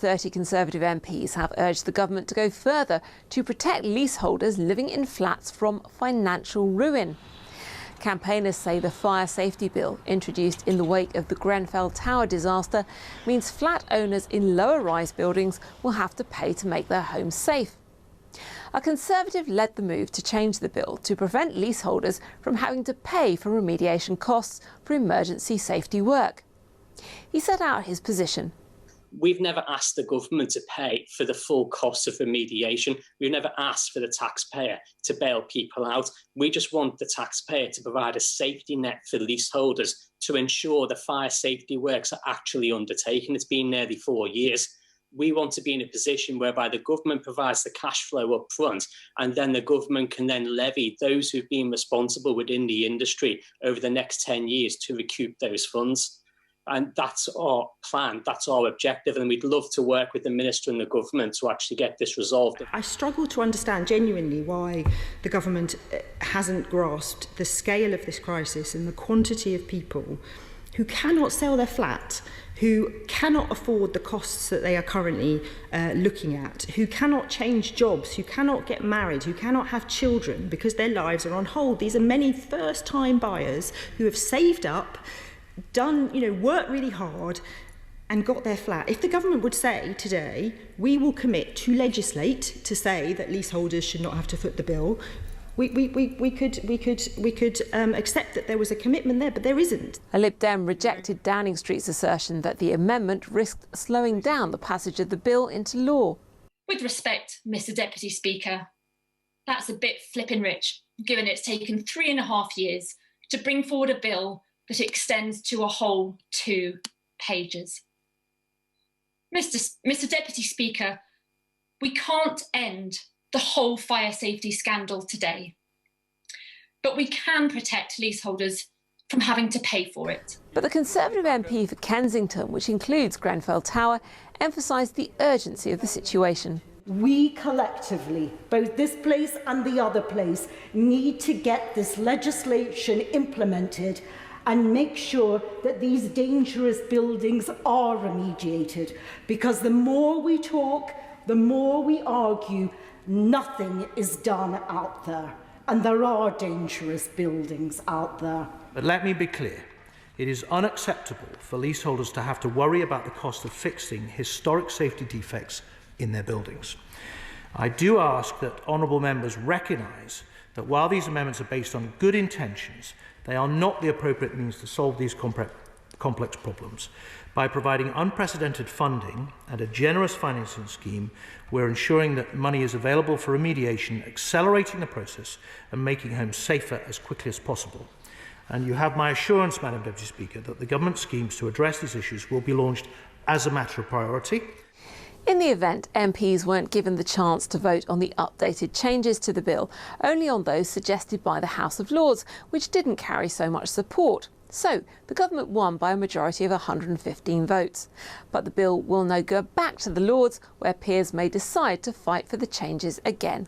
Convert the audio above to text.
30 Conservative MPs have urged the government to go further to protect leaseholders living in flats from financial ruin. Campaigners say the fire safety bill, introduced in the wake of the Grenfell Tower disaster, means flat owners in lower-rise buildings will have to pay to make their homes safe. A Conservative led the move to change the bill to prevent leaseholders from having to pay for remediation costs for emergency safety work. He set out his position. We've never asked the government to pay for the full cost of remediation. We've never asked for the taxpayer to bail people out. We just want the taxpayer to provide a safety net for leaseholders to ensure the fire safety works are actually undertaken. It's been nearly 4 years. We want to be in a position whereby the government provides the cash flow up front, and then the government can then levy those who've been responsible within the industry over the next 10 years to recoup those funds. And that's our plan, that's our objective, and we'd love to work with the Minister and the government to actually get this resolved. I struggle to understand genuinely why the government hasn't grasped the scale of this crisis and the quantity of people who cannot sell their flat, who cannot afford the costs that they are currently looking at, who cannot change jobs, who cannot get married, who cannot have children because their lives are on hold. These are many first-time buyers who have saved up, done, worked really hard and got their flat. If the government would say today, we will commit to legislate to say that leaseholders should not have to foot the bill, we could accept that there was a commitment there, but there isn't. A Lib Dem rejected Downing Street's assertion that the amendment risked slowing down the passage of the bill into law. With respect, Mr Deputy Speaker, that's a bit flippin' rich, given it's taken 3.5 years to bring forward a bill that extends to a whole 2 pages. Mr Deputy Speaker, we can't end the whole fire safety scandal today, but we can protect leaseholders from having to pay for it. But the Conservative MP for Kensington, which includes Grenfell Tower, emphasised the urgency of the situation. We collectively, both this place and the other place, need to get this legislation implemented and make sure that these dangerous buildings are remediated. Because the more we talk, the more we argue, nothing is done out there. And there are dangerous buildings out there. But let me be clear. It is unacceptable for leaseholders to have to worry about the cost of fixing historic safety defects in their buildings. I do ask that honourable members recognise that while these amendments are based on good intentions, they are not the appropriate means to solve these complex problems. By providing unprecedented funding and a generous financing scheme, we're ensuring that money is available for remediation, accelerating the process and making homes safer as quickly as possible. And you have my assurance, Madam Deputy Speaker, that the government schemes to address these issues will be launched as a matter of priority. In the event, MPs weren't given the chance to vote on the updated changes to the bill, only on those suggested by the House of Lords, which didn't carry so much support. So, the government won by a majority of 115 votes. But the bill will now go back to the Lords, where peers may decide to fight for the changes again.